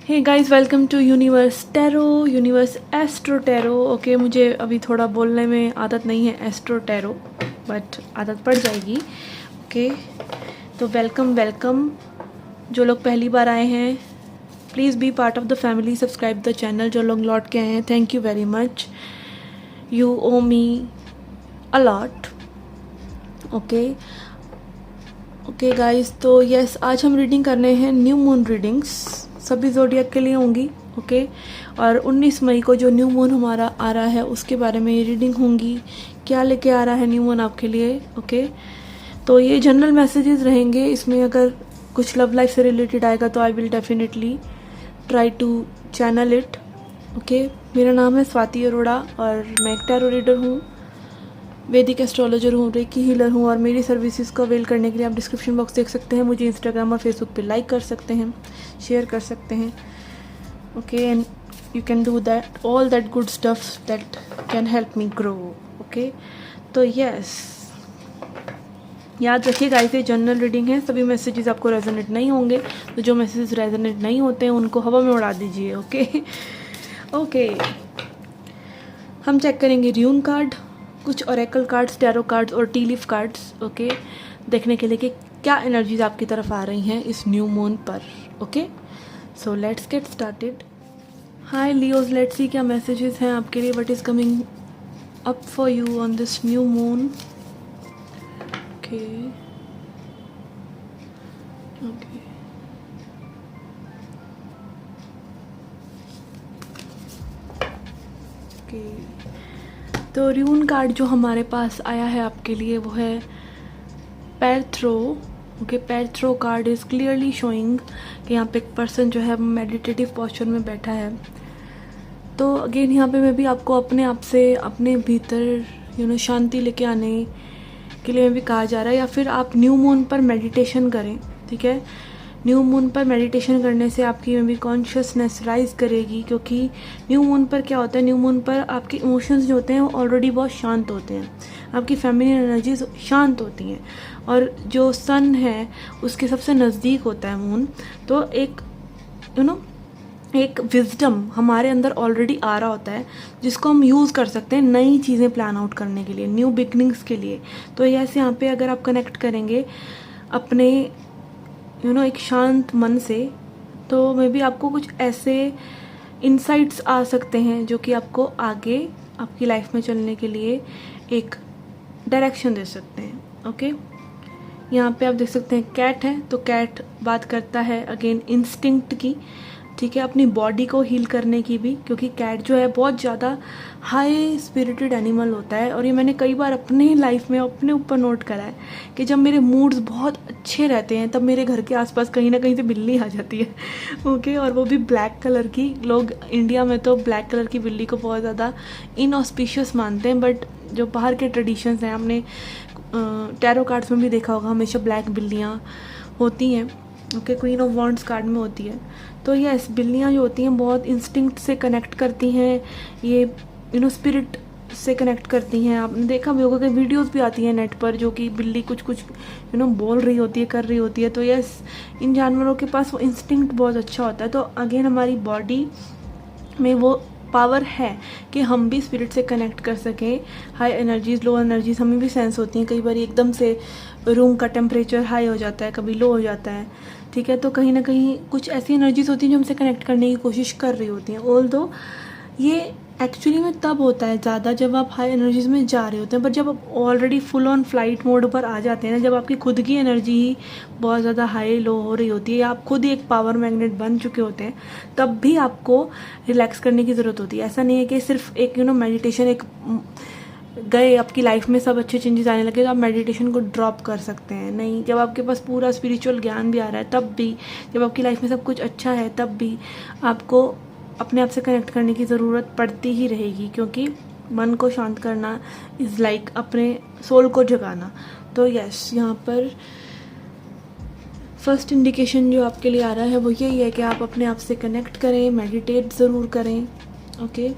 Hey guys, welcome to universe tarot, universe astro tarot. Okay, मुझे अभी थोड़ा बोलने में आदत नहीं है एस्ट्रो टैरो, बट आदत पड़ जाएगी। ओके, तो वेलकम वेलकम। जो लोग पहली बार आए हैं, please be part of the family, subscribe the channel. जो लोग लौट के आए हैं, thank you very much, you owe me a lot. Okay guys, तो यस, आज हम रीडिंग करने हैं न्यू मून रीडिंग्स, सभी ज़ोडिएक के लिए होंगी। ओके, और 19 मई को जो न्यू मून हमारा आ रहा है उसके बारे में ये रीडिंग होंगी। क्या लेके आ रहा है न्यू मून आपके लिए। ओके, तो ये जनरल मैसेजेस रहेंगे। इसमें अगर कुछ लव लाइफ से रिलेटेड आएगा तो I will definitely try to channel it. Okay, मेरा नाम है स्वाति अरोड़ा और मैं एक टैरो रीडर हूँ, वैदिक एस्ट्रोलॉजर हूँ, रेकी हीलर हूँ, और मेरी सर्विसेज को अवेल करने के लिए आप डिस्क्रिप्शन बॉक्स देख सकते हैं। मुझे इंस्टाग्राम और फेसबुक पे लाइक कर सकते हैं, शेयर कर सकते हैं। Okay, and you can do that all that good stuff that can help me grow. Okay, तो यस, याद रखिएगा, ऐसे जनरल रीडिंग है, सभी मैसेजेस आपको रेजोनेट नहीं होंगे। तो जो मैसेजेस रेजोनेट नहीं होते हैं उनको हवा में उड़ा दीजिए। ओके, हम चेक करेंगे र्यून कार्ड, कुछ ओरेकल कार्ड्स, टैरो कार्ड्स और टी लीफ कार्ड्स। ओके, देखने के लिए कि क्या एनर्जीज आपकी तरफ आ रही हैं इस न्यू मून पर। Okay, so let's get started. Hi Leos, let's see क्या मैसेजेस हैं आपके लिए, what is coming up for you on this new moon. Okay, तो र्यून कार्ड जो हमारे पास आया है आपके लिए वो है पैर थ्रो। ओके, पैर थ्रो कार्ड इज़ क्लियरली शोइंग कि यहाँ पे एक पर्सन जो है मेडिटेटिव पोस्चर में बैठा है। तो अगेन यहाँ पे मैं भी आपको अपने आप से अपने भीतर शांति लेके आने के लिए भी कहा जा रहा है, या फिर आप न्यू मून पर मेडिटेशन करें। ठीक है, न्यू मून पर मेडिटेशन करने से आपकी में भी कॉन्शियसनेस राइज करेगी, क्योंकि न्यू मून पर क्या होता है, न्यू मून पर आपके इमोशंस जो होते हैं वो ऑलरेडी बहुत शांत होते हैं, आपकी फेमिनिन एनर्जीज शांत होती हैं, और जो सन है उसके सबसे नज़दीक होता है मून। तो एक एक विजडम हमारे अंदर ऑलरेडी आ रहा होता है जिसको हम यूज़ कर सकते हैं नई चीज़ें प्लान आउट करने के लिए, न्यू बिगनिंग्स के लिए। तो ऐसे यहाँ पे अगर आप कनेक्ट करेंगे अपने एक शांत मन से, तो मे बी आपको कुछ ऐसे इंसाइट्स आ सकते हैं जो कि आपको आगे आपकी लाइफ में चलने के लिए एक डायरेक्शन दे सकते हैं। ओके, यहाँ पे आप देख सकते हैं कैट है, तो कैट बात करता है अगेन इंस्टिंक्ट की। ठीक है, अपनी बॉडी को हील करने की भी, क्योंकि कैट जो है बहुत ज़्यादा हाई स्पिरिटेड एनिमल होता है। और ये मैंने कई बार अपने लाइफ में अपने ऊपर नोट करा है कि जब मेरे मूड्स बहुत अच्छे रहते हैं तब मेरे घर के आसपास कहीं ना कहीं से बिल्ली आ जाती है। ओके, और वो भी ब्लैक कलर की। लोग इंडिया में तो ब्लैक कलर की बिल्ली को बहुत ज़्यादा इनऑस्पिशियस मानते हैं, बट जो बाहर के ट्रेडिशंस हैं, हमने टैरो कार्ड्स में भी देखा होगा, हमेशा ब्लैक बिल्लियाँ होती हैं। Okay, queen of wands card में होती है। तो यस, बिल्लियाँ जो होती हैं बहुत इंस्टिंक्ट से कनेक्ट करती हैं, ये स्पिरिट से कनेक्ट करती हैं। आपने देखा भी होगा कि वीडियोस भी आती हैं नेट पर जो कि बिल्ली कुछ बोल रही होती है, कर रही होती है। तो यस, इन जानवरों के पास वो इंस्टिंक्ट बहुत अच्छा होता है। तो अगेन हमारी बॉडी में वो पावर है कि हम भी स्पिरिट से कनेक्ट कर सकें। हाई एनर्जीज, लो एनर्जीज हमें भी सेंस होती हैं। कई बार एकदम से रूम का टेम्परेचर हाई हो जाता है, कभी लो हो जाता है। ठीक है, तो कहीं ना कहीं कुछ ऐसी एनर्जीज होती हैं जो हमसे कनेक्ट करने की कोशिश कर रही होती हैं। ऑल्दो ये एक्चुअली में तब होता है ज़्यादा जब आप हाई एनर्जीज में जा रहे होते हैं, पर जब आप already full on flight mode पर आ जाते हैं ना, जब आपकी खुद की एनर्जी ही बहुत ज़्यादा हाई लो हो रही होती है, या आप खुद ही एक पावर मैग्नेट बन चुके होते हैं, तब भी आपको रिलैक्स करने की ज़रूरत होती है। ऐसा नहीं है कि सिर्फ एक मेडिटेशन एक गए आपकी लाइफ में सब अच्छे चेंजेस आने लगे तो आप मेडिटेशन को ड्रॉप कर सकते हैं। नहीं, जब आपके पास पूरा स्पिरिचुअल ज्ञान भी आ रहा है तब भी, जब आपकी लाइफ में सब कुछ अच्छा है तब भी आपको अपने आप से कनेक्ट करने की ज़रूरत पड़ती ही रहेगी, क्योंकि मन को शांत करना इज़ लाइक अपने सोल को जगाना। तो यस, यहाँ पर फर्स्ट इंडिकेशन जो आपके लिए आ रहा है वो यही है कि आप अपने आप से कनेक्ट करें, मेडिटेट ज़रूर करें। ओके,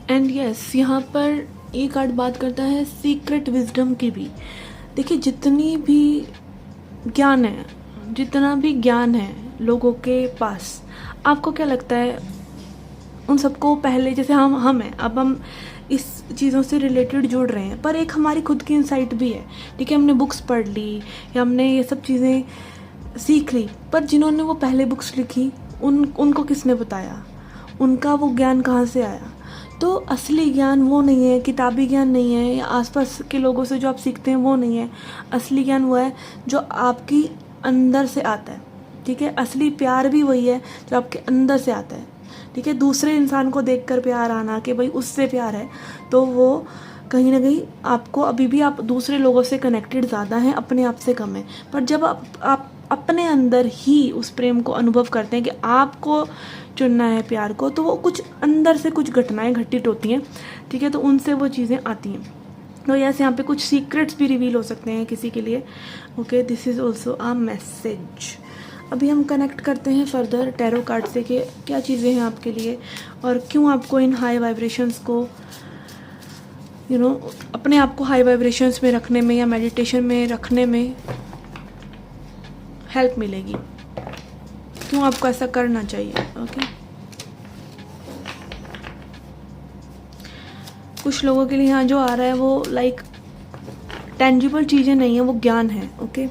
एंड यस, यहाँ पर ये कार्ड बात करता है सीक्रेट विजडम की भी। देखिए, जितना भी ज्ञान है लोगों के पास, आपको क्या लगता है उन सबको पहले, जैसे हम हैं, अब हम इस चीज़ों से रिलेटेड जुड़ रहे हैं, पर एक हमारी खुद की इंसाइट भी है, ठीक है, हमने बुक्स पढ़ ली या हमने ये सब चीज़ें सीख ली, पर जिन्होंने वो पहले बुक्स लिखी उनको किसने बताया, उनका वो ज्ञान कहाँ से आया? तो असली ज्ञान वो नहीं है, किताबी ज्ञान नहीं है, या आसपास के लोगों से जो आप सीखते हैं वो नहीं है। असली ज्ञान वो है जो आपकी अंदर से आता है, ठीक है। असली प्यार भी वही है जो आपके अंदर से आता है, ठीक है। दूसरे इंसान को देखकर प्यार आना कि भाई उससे प्यार है, तो वो कहीं ना कहीं आपको, अभी भी आप दूसरे लोगों से कनेक्टेड ज़्यादा हैं, अपने आप से कम है। पर जब आप अपने अंदर ही उस प्रेम को अनुभव करते हैं कि आपको चुनना है प्यार को, तो वो कुछ अंदर से कुछ घटनाएं घटित होती हैं, ठीक है, तो उनसे वो चीज़ें आती हैं। तो यस, यहाँ पे कुछ सीक्रेट्स भी रिवील हो सकते हैं किसी के लिए। Okay, this is also a message. अभी हम कनेक्ट करते हैं फर्दर टैरो कार्ड से कि क्या चीज़ें हैं आपके लिए और क्यों आपको इन हाई वाइब्रेशंस को अपने आप को हाई वाइब्रेशंस में रखने में या मेडिटेशन में रखने में हेल्प मिलेगी, क्यों आपको ऐसा करना चाहिए। ओके, कुछ लोगों के लिए यहाँ जो आ रहा है वो लाइक टेंजिबल चीज़ें नहीं है, वो ज्ञान है। Okay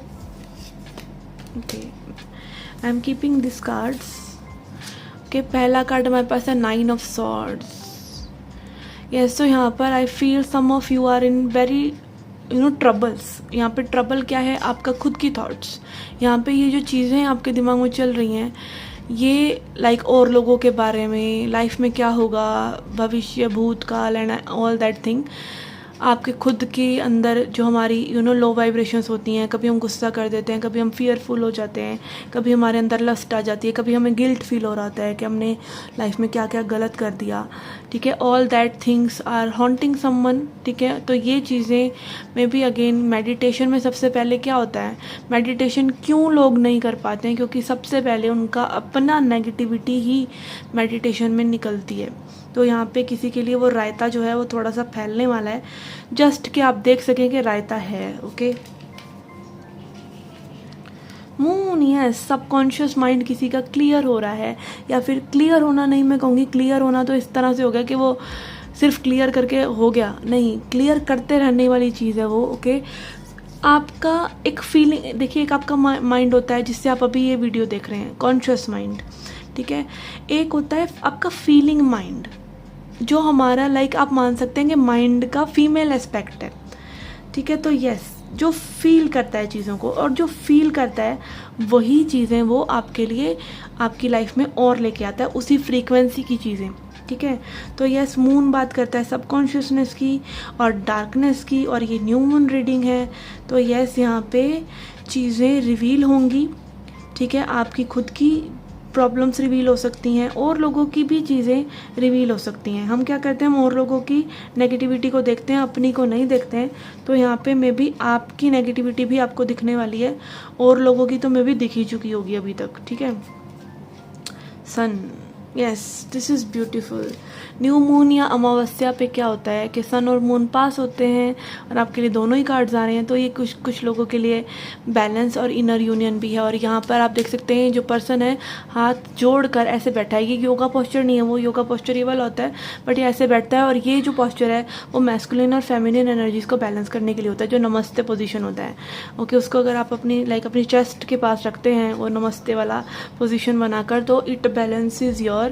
okay, I am keeping this cards. Okay, पहला कार्ड हमारे पास है 9 ऑफ सॉर्ड्स। यस, तो यहाँ पर I feel some of you are in very troubles. यहाँ पे ट्रबल क्या है? आपका खुद की थॉट्स। यहाँ पे ये जो चीज़ें आपके दिमाग में चल रही हैं, ये लाइक और लोगों के बारे में, लाइफ में क्या होगा, भविष्य, भूतकाल एंड ऑल दैट थिंग। आपके खुद के अंदर जो हमारी लो वाइब्रेशंस होती हैं, कभी हम गुस्सा कर देते हैं, कभी हम फियरफुल हो जाते हैं, कभी हमारे अंदर लस्ट आ जाती है, कभी हमें गिल्ट फील हो रहा होता है कि हमने लाइफ में क्या क्या गलत कर दिया, ठीक है। All that things are haunting someone, ठीक है। तो ये चीज़ें में भी अगेन मेडिटेशन में सबसे पहले क्या होता है, मेडिटेशन क्यों लोग नहीं कर पाते हैं? क्योंकि सबसे पहले उनका अपना नेगेटिविटी ही मेडिटेशन में निकलती है। तो यहाँ पे किसी के लिए वो रायता जो है वो थोड़ा सा फैलने वाला है, जस्ट कि आप देख सकें कि रायता है। Okay, moon, yes, subconscious mind किसी का क्लियर हो रहा है, या फिर क्लियर होना नहीं, मैं कहूँगी क्लियर होना तो इस तरह से हो गया कि वो सिर्फ क्लियर करके हो गया, नहीं, क्लियर करते रहने वाली चीज़ है वो। ओके, आपका एक फीलिंग, देखिए, एक आपका माइंड होता है जिससे आप अभी ये वीडियो देख रहे हैं, कॉन्शियस माइंड, ठीक है। एक होता है आपका फीलिंग माइंड, जो हमारा लाइक आप मान सकते हैं कि माइंड का फीमेल एस्पेक्ट है, ठीक है। तो यस, जो फील करता है चीज़ों को, और जो फील करता है वही चीज़ें वो आपके लिए आपकी लाइफ में और लेके आता है, उसी फ्रीक्वेंसी की चीज़ें, ठीक है। तो यस, मून बात करता है सबकॉन्शियसनेस की और डार्कनेस की, और ये न्यू मून रीडिंग है। तो यस, यहाँ पे चीज़ें रिवील होंगी, ठीक है। आपकी खुद की प्रॉब्लम्स रिवील हो सकती हैं, और लोगों की भी चीज़ें रिवील हो सकती हैं। हम क्या करते हैं, हम और लोगों की नेगेटिविटी को देखते हैं, अपनी को नहीं देखते हैं। तो यहाँ पे मे बी आपकी नेगेटिविटी भी आपको दिखने वाली है, और लोगों की तो मे बी दिख ही चुकी होगी अभी तक, ठीक है। Sun, yes, this is beautiful. New moon या अमावस्या पे क्या होता है कि सन और मून पास होते हैं, और आपके लिए दोनों ही कार्ड्स आ रहे हैं। तो ये कुछ लोगों के लिए बैलेंस और इनर यूनियन भी है। और यहाँ पर आप देख सकते हैं जो पर्सन है हाथ जोड़कर ऐसे बैठा है, ये योगा पोस्चर नहीं है, वो योगा पोस्चर ये वाला होता है, बट ये ऐसे बैठता है। और ये जो पोस्चर है वो मैस्कुलिन और फेमिनिन एनर्जीज को बैलेंस करने के लिए होता है, जो नमस्ते पोजीशन होता है। ओके, उसको अगर आप अपनी चेस्ट के पास रखते हैं वो नमस्ते वाला पोजीशन बनाकर, तो it balances your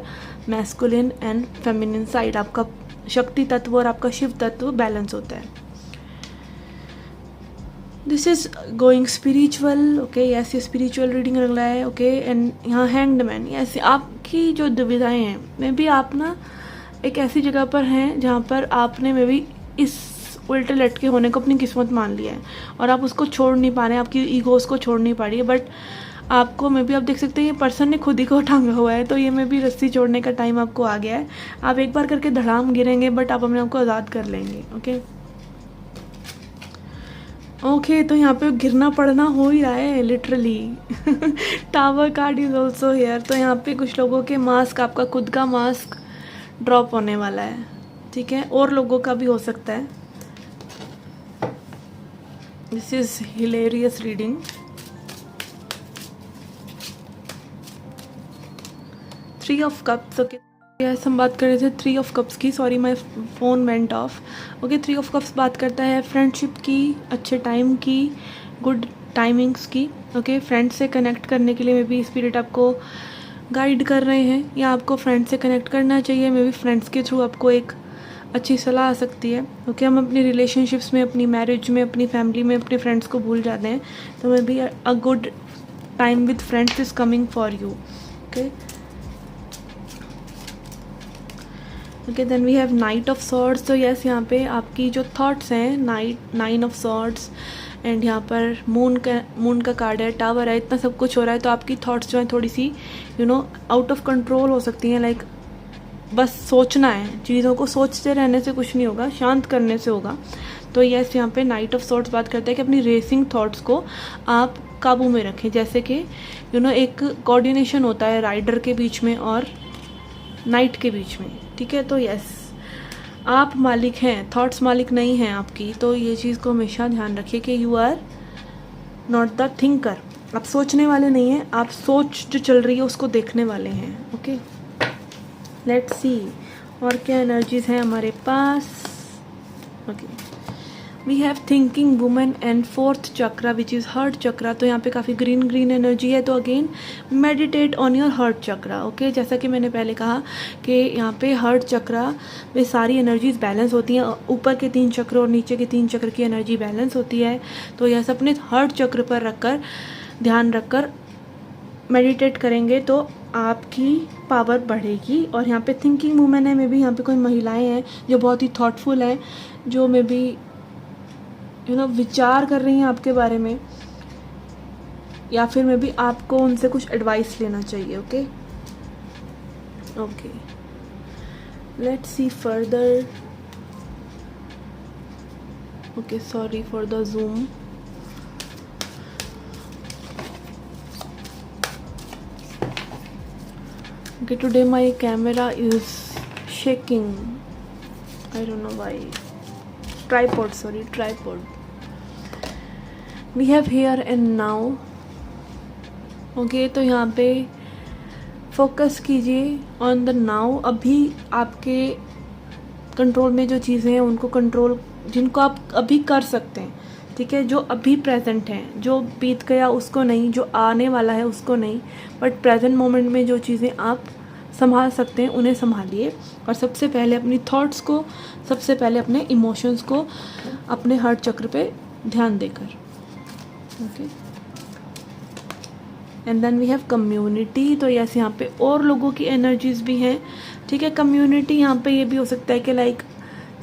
masculine and feminine side, आपका शक्ति तत्व और आपका शिव तत्व बैलेंस होता है। This is going spiritual. Okay, yes, ये स्पिरिचुअल रीडिंग लग रहा है। ओके, एंड यहाँ हैंग्ड मैन, यस, आपकी जो दुविधाएं हैं, मे बी आप ना एक ऐसी जगह पर हैं जहाँ पर आपने मे बी इस उल्टे लटके होने को अपनी किस्मत मान लिया है, और आप उसको छोड़ नहीं पा रहे हैं, आपकी ईगोस को छोड़ नहीं पा रही है। बट आपको मे बी आप देख सकते हैं ये पर्सन ने खुद ही को टांगा हुआ है, तो ये मे बी रस्सी छोड़ने का टाइम आपको आ गया है। आप एक बार करके धड़ाम गिरेंगे, बट आप अपने आप को आज़ाद कर लेंगे। ओके ओके, तो यहाँ पे गिरना पड़ना हो ही रहा है literally. Tower card is also here. तो यहाँ पे कुछ लोगों के मास्क, आपका खुद का मास्क ड्रॉप होने वाला है, ठीक है, और लोगों का भी हो सकता है। This is hilarious reading. 3 of cups. Okay yes, हम बात कर रहे थे 3 ऑफ कप्स की। Sorry my phone went of. Okay 3 of cups बात करता है फ्रेंडशिप की, अच्छे टाइम की, गुड टाइमिंग्स की। ओके फ्रेंड से कनेक्ट करने के लिए मे बी स्पिरिट आपको गाइड कर रहे हैं, या आपको फ्रेंड से कनेक्ट करना चाहिए। मे बी फ्रेंड्स के थ्रू आपको एक अच्छी सलाह आ सकती है। ओके हम अपनी रिलेशनशिप्स में, अपनी मैरिज में, अपनी फैमिली में अपने फ्रेंड्स को भूल जाते हैं, तो maybe a good time with friends is coming for you. Okay okay then we have knight of swords. तो यस यहाँ पे आपकी जो थॉट्स हैं, 9 ऑफ सॉर्ड्स, एंड यहाँ पर मून का कार्ड है, टावर है, इतना सब कुछ हो रहा है। तो आपकी थॉट्स जो हैं थोड़ी सी आउट ऑफ कंट्रोल हो सकती हैं। लाइक बस सोचना है, चीज़ों को सोचते रहने से कुछ नहीं होगा, शांत करने से होगा। तो यस यहाँ पे नाइट ऑफ सॉर्ड्स बात करता है कि अपनी रेसिंग थॉट्स को आप काबू में रखें। जैसे कि एक कोऑर्डिनेशन होता है राइडर के बीच में और नाइट के बीच में, ठीक है। तो यस आप मालिक हैं, थॉट्स मालिक नहीं हैं आपकी। तो ये चीज़ को हमेशा ध्यान रखिए कि you are not the thinker. आप सोचने वाले नहीं हैं, आप सोच जो चल रही है उसको देखने वाले हैं। ओके लेट्स सी और क्या एनर्जीज हैं हमारे पास। Okay we have thinking women and 4th chakra which is heart chakra. तो यहाँ पे काफ़ी ग्रीन एनर्जी है। तो again meditate on your heart chakra. Okay जैसा कि मैंने पहले कहा कि यहाँ पे हार्ट चक्रा में सारी एनर्जीज बैलेंस होती हैं। ऊपर के 3 चक्र और नीचे के 3 चक्र की एनर्जी बैलेंस होती है। तो यह अपने हार्ट चक्र पर रखकर, ध्यान रखकर मेडिटेट करेंगे तो आपकी पावर बढ़ेगी। और यहाँ पे थिंकिंग वुमेन है, मे बी यहाँ पे कोई महिलाएं हैं जो बहुत ही थॉटफुल हैं, जो मे बी विचार कर रही हैं आपके बारे में, या फिर मे बी आपको उनसे कुछ एडवाइस लेना चाहिए। Okay okay let's C further. Okay sorry for the zoom. Okay, today my camera is shaking. I don't know why. Tripod, sorry, tripod. We have here and now. Okay, तो यहाँ पे focus कीजिए on the now. अभी आपके control में जो चीज़ें हैं उनको कंट्रोल, जिनको आप अभी कर सकते हैं, ठीक है, जो अभी प्रेजेंट हैं, जो बीत गया उसको नहीं, जो आने वाला है उसको नहीं, बट प्रेजेंट मोमेंट में जो चीज़ें आप संभाल सकते हैं उन्हें संभालिए। और सबसे पहले अपनी थॉट्स को, सबसे पहले अपने इमोशंस को अपने हार्ट चक्र पे ध्यान देकर। Okay and then we have community. तो यस यहाँ पे और लोगों की एनर्जीज भी हैं, ठीक है। कम्युनिटी यहाँ पे ये भी हो सकता है कि लाइक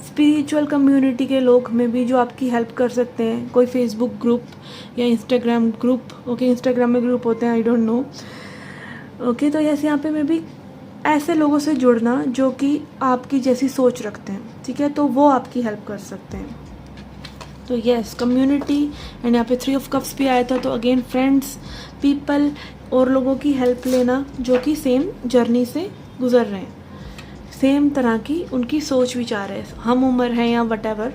स्पिरिचुअल कम्युनिटी के लोग में भी जो आपकी हेल्प कर सकते हैं, कोई फेसबुक ग्रुप या इंस्टाग्राम ग्रुप। ओके इंस्टाग्राम में ग्रुप होते हैं, आई डोंट नो। ओके तो यस यहाँ पे मैं भी ऐसे लोगों से जुड़ना जो कि आपकी जैसी सोच रखते हैं, ठीक है, तो वो आपकी हेल्प कर सकते हैं। तो यस कम्युनिटी एंड यहाँ पे 3 ऑफ कप्स भी आया था। तो अगेन फ्रेंड्स, पीपल और लोगों की हेल्प लेना जो कि सेम जर्नी से गुजर रहे हैं, सेम तरह की उनकी सोच विचार है, हम उम्र है या वटेवर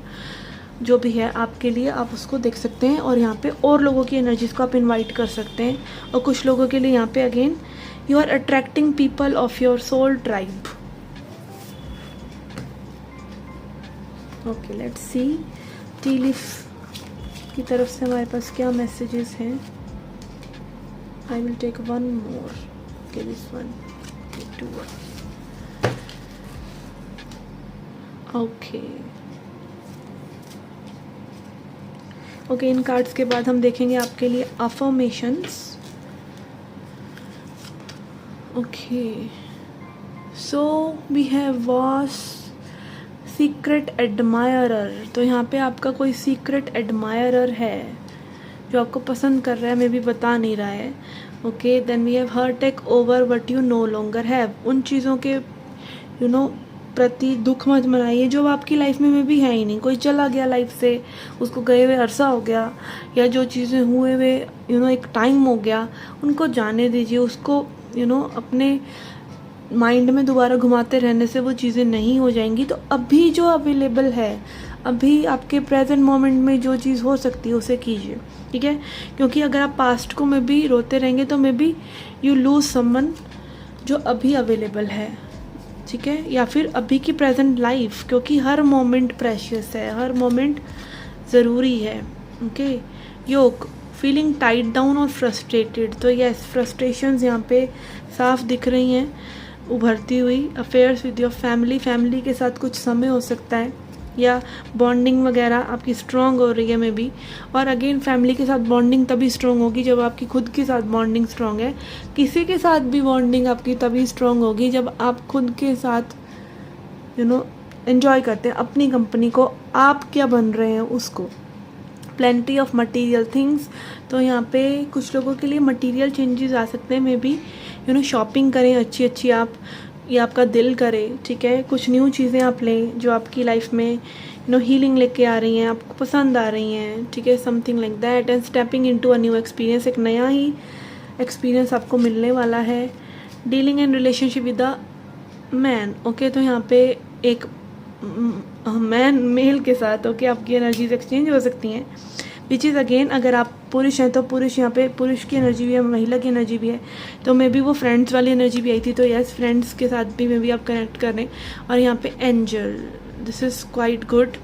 जो भी है आपके लिए, आप उसको देख सकते हैं। और यहाँ पे और लोगों की एनर्जीज को आप इनवाइट कर सकते हैं। और कुछ लोगों के लिए यहाँ पे again you are attracting people of your soul tribe. Okay let's see tea leaf की तरफ से हमारे पास क्या मैसेजेस हैं। I will take one more. Okay this one, two okay okay इन कार्ड्स के बाद हम देखेंगे आपके लिए affirmations. Okay so we have was secret admirer. तो यहाँ पे आपका कोई सीक्रेट एडमायरर है जो आपको पसंद कर रहा है, मे भी बता नहीं रहा है। Okay then we have her take over what you no longer have. उन चीज़ों के प्रति दुख मत मनाइए जो आपकी लाइफ में भी है ही नहीं। कोई चला गया लाइफ से, उसको गए हुए अरसा हो गया, या जो चीज़ें हुए हुए एक टाइम हो गया, उनको जाने दीजिए। उसको अपने माइंड में दोबारा घुमाते रहने से वो चीज़ें नहीं हो जाएंगी। तो अभी जो अवेलेबल है, अभी आपके प्रेजेंट मोमेंट में जो चीज़ हो सकती है उसे कीजिए, ठीक है। क्योंकि अगर आप पास्ट को में भी रोते रहेंगे तो may be you lose someone जो अभी अवेलेबल है, ठीक है, या फिर अभी की प्रेजेंट लाइफ, क्योंकि हर मोमेंट प्रेशियस है, हर मोमेंट ज़रूरी है। ओके, योग फीलिंग टाइट डाउन और फ्रस्ट्रेटेड, तो यस फ्रस्ट्रेशंस यहाँ पे साफ दिख रही हैं उभरती हुई। Affairs with your family, family के साथ कुछ समय हो सकता है, या बॉन्डिंग वगैरह आपकी स्ट्रॉन्ग हो रही है मे बी। और अगेन फैमिली के साथ बॉन्डिंग तभी स्ट्रॉन्ग होगी जब आपकी खुद के साथ बॉन्डिंग स्ट्रॉन्ग है। किसी के साथ भी बॉन्डिंग आपकी तभी स्ट्रॉन्ग होगी जब आप खुद के साथ एंजॉय करते हैं अपनी कंपनी को, आप क्या बन रहे हैं उसको। प्लेंटी ऑफ मटेरियल थिंग्स, तो यहाँ पे कुछ लोगों के लिए मटेरियल चेंजेस आ सकते हैं मे बी। शॉपिंग करें अच्छी अच्छी आप, ये आपका दिल करे, ठीक है। कुछ न्यू चीज़ें आप लें जो आपकी लाइफ में हीलिंग लेके आ रही हैं, आपको पसंद आ रही हैं, ठीक है, something like that. And stepping into a new experience, एक नया ही एक्सपीरियंस आपको मिलने वाला है। Dealing and relationship with the man, okay, तो यहाँ पे एक मैन मेल के साथ ओके आपकी एनर्जीज एक्सचेंज हो सकती हैं, विच इज़ अगेन अगर आप पुरुष हैं तो पुरुष, यहाँ पे पुरुष की एनर्जी भी है, महिला की एनर्जी भी है, तो मे बी वो फ्रेंड्स वाली एनर्जी भी आई थी, तो यस फ्रेंड्स के साथ भी मे बी आप कनेक्ट कर रहे हैं। और यहाँ पे angel, this is quite good,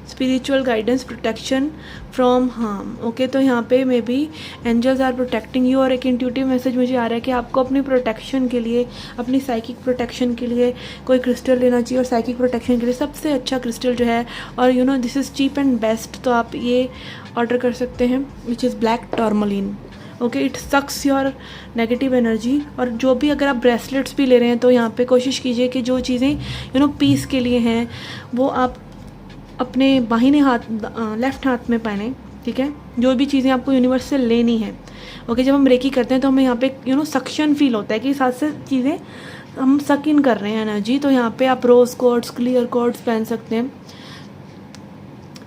spiritual guidance, protection from harm, okay, तो यहाँ पे maybe angels are protecting you. और एक इंट्यूटिव मैसेज मुझे आ रहा है कि आपको अपनी प्रोटेक्शन के लिए, अपनी साइकिक प्रोटेक्शन के लिए कोई क्रिस्टल लेना चाहिए। और साइकिक प्रोटेक्शन के लिए सबसे अच्छा क्रिस्टल जो है, और this is cheap and best, तो आप ये ऑर्डर कर सकते हैं, which is black tourmaline, okay. It sucks your negative energy. और जो भी अगर आप ब्रेसलेट्स भी ले रहे हैं तो यहाँ पे कोशिश कीजिए कि जो चीज़ें पीस के लिए हैं वो आप अपने बाहिने हाथ, लेफ़्ट हाथ में पहने, ठीक है। जो भी चीज़ें आपको यूनिवर्स से लेनी है, ओके। जब हम रेकी करते हैं तो हमें यहाँ पे सक्शन फील होता है कि साथ से चीज़ें हम सक इन कर रहे हैं एनर्जी, तो यहाँ पे आप रोज़ कोड्स, क्लियर कोड्स पहन सकते हैं।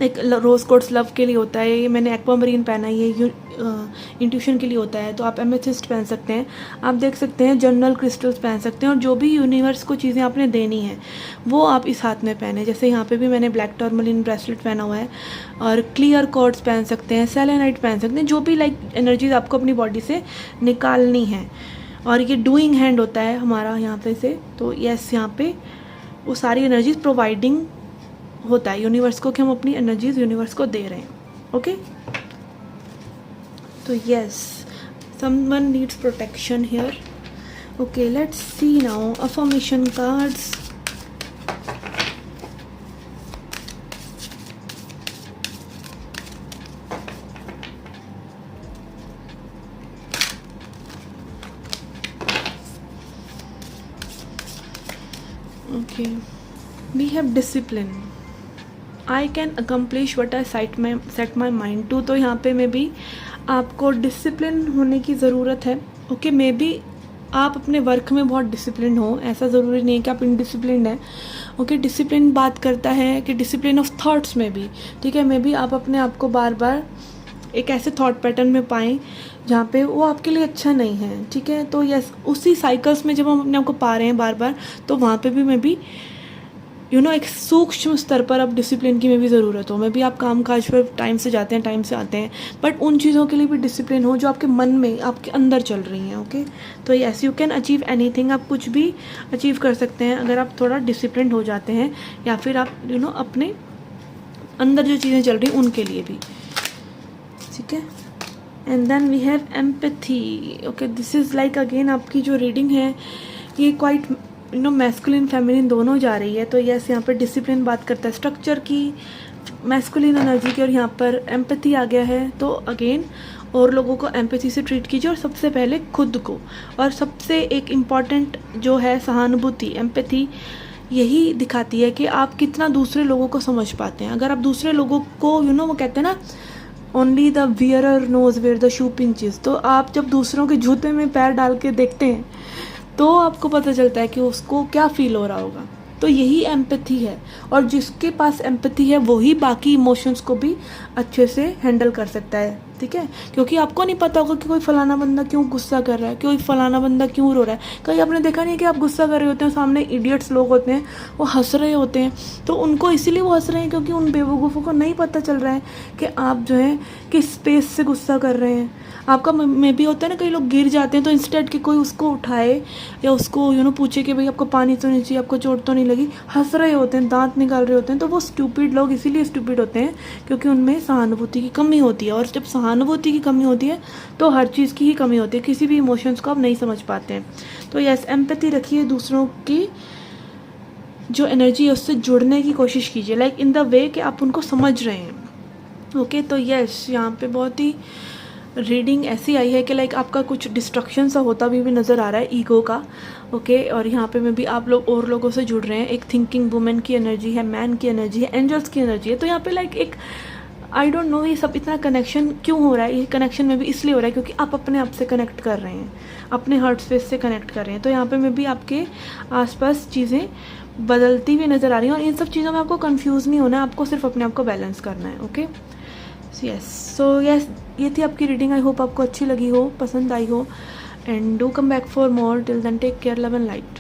एक रोज़ कोड्स लव के लिए होता है, ये मैंने एक्वामरीन पहना है, ये इंट्यूशन के लिए होता है, तो आप एमेथिस्ट पहन सकते हैं। आप देख सकते हैं जनरल क्रिस्टल्स पहन सकते हैं, और जो भी यूनिवर्स को चीज़ें आपने देनी है वो आप इस हाथ में पहने। जैसे यहाँ पे भी मैंने ब्लैक टॉर्मलिन ब्रेसलेट पहना हुआ है, और क्लियर कॉर्ड्स पहन सकते हैं, सेलेनाइट पहन सकते हैं, जो भी लाइक एनर्जीज आपको अपनी बॉडी से निकालनी है। और ये डूइंग हैंड होता है हमारा यहाँ पे से, तो यस यहाँ पे वो सारी एनर्जीज प्रोवाइडिंग होता है यूनिवर्स को, कि हम अपनी एनर्जीज यूनिवर्स को दे रहे हैं, ओके। तो yes someone needs protection here, okay. Let's see now affirmation cards. Okay, we have discipline, I can accomplish what I set my mind to, तो यहाँ पे मे बी आपको डिसिप्लिन होने की ज़रूरत है, ओके। मे बी आप अपने वर्क में बहुत डिसिप्लिन हो, ऐसा ज़रूरी नहीं है कि आप इनडिसिप्लिन हैं, ओके। डिसिप्लिन बात करता है कि डिसिप्लिन ऑफ थॉट्स में भी, ठीक है। मे बी आप अपने आप को बार बार एक ऐसे थॉट पैटर्न में पाएँ जहाँ पे वो आपके लिए अच्छा नहीं है, ठीक है। तो यस उसी साइकिल्स में जब हम अपने आप को पा रहे हैं बार बार, तो वहाँ पे भी मे बी एक सूक्ष्म स्तर पर अब डिसिप्लिन की में भी ज़रूरत हो। में भी आप काम काज पर टाइम से जाते हैं, टाइम से आते हैं, बट उन चीज़ों के लिए भी डिसिप्लिन हो जो आपके मन में, आपके अंदर चल रही हैं, ओके। तो yes you can achieve anything, आप कुछ भी अचीव कर सकते हैं अगर आप थोड़ा डिसिप्लिन हो जाते हैं, या फिर आप अपने अंदर जो चीज़ें चल रही हैं उनके लिए भी, ठीक है। And then we have empathy, okay. This is like again आपकी जो रीडिंग है ये क्वाइट मैस्कुलिन फेमिनिन दोनों जा रही है, तो यस यहाँ पर डिसिप्लिन बात करता है स्ट्रक्चर की, मैस्कुलिन एनर्जी की, और यहाँ पर एम्पैथी आ गया है। तो अगेन और लोगों को एम्पैथी से ट्रीट कीजिए, और सबसे पहले खुद को। और सबसे एक इम्पॉर्टेंट जो है सहानुभूति, एम्पैथी यही दिखाती है कि आप कितना दूसरे लोगों को समझ पाते हैं। अगर आप दूसरे लोगों को वो कहते हैं ना, only the wearer knows where the shoe pinches, तो आप जब दूसरों के जूते में पैर डाल के देखते हैं तो आपको पता चलता है कि उसको क्या फील हो रहा होगा। तो यही एम्पैथी है, और जिसके पास एम्पैथी है वही बाकी इमोशंस को भी अच्छे से हैंडल कर सकता है, ठीक है। क्योंकि आपको नहीं पता होगा कि कोई फलाना बंदा क्यों गुस्सा कर रहा है, कोई फलाना बंदा क्यों रो रहा है। कहीं आपने देखा नहीं है कि आप गुस्सा कर रहे होते हैं, सामने इडियट्स लोग होते हैं वो हंस रहे होते हैं, तो उनको इसीलिए वो हंस रहे हैं क्योंकि उन बेवकूफ़ों को नहीं पता चल रहा है कि आप जो है किस स्पेस से गुस्सा कर रहे हैं। आपका में भी होता है ना, कई लोग गिर जाते हैं तो इंस्टेड कि कोई उसको उठाए या उसको पूछे कि भाई आपको पानी तो नहीं चाहिए, आपको चोट तो नहीं लगी, हंस रहे होते हैं, दांत निकाल रहे होते हैं। तो वो स्टूपिड लोग इसीलिए स्टूपिड होते हैं क्योंकि उनमें सहानुभूति की कमी होती है, और जब सहानुभूति की कमी होती है तो हर चीज़ की ही कमी होती है, किसी भी इमोशंस को आप नहीं समझ पाते हैं। तो यस, एम्पैथी रखिए, दूसरों की जो एनर्जी है उससे जुड़ने की कोशिश कीजिए, लाइक इन द वे कि आप उनको समझ रहे हैं। ओके, तो यस, यहाँ पे बहुत ही रीडिंग ऐसी आई है कि लाइक आपका कुछ डिस्ट्रक्शन सा होता भी नज़र आ रहा है ईगो का। ओके, और यहाँ पे में भी आप लोग और लोगों से जुड़ रहे हैं, एक थिंकिंग वुमेन की एनर्जी है, मैन की एनर्जी है, एंजल्स की एनर्जी है। तो यहाँ पे लाइक एक आई डोंट नो ये सब इतना कनेक्शन क्यों हो रहा है। ये कनेक्शन में भी इसलिए हो रहा है क्योंकि आप अपने आप से कनेक्ट कर रहे हैं, अपने हार्ट स्पेस से कनेक्ट कर रहे हैं। तो यहाँ पे में भी आपके आसपास चीज़ें बदलती हुई नज़र आ रही हैं, और इन सब चीज़ों में आपको कंफ्यूज नहीं होना है, आपको सिर्फ अपने आप को बैलेंस करना है। ओके, सो यस, ये थी आपकी रीडिंग। आई होप आपको अच्छी लगी हो, पसंद आई हो, and do come back for more. Till then take care, love and light.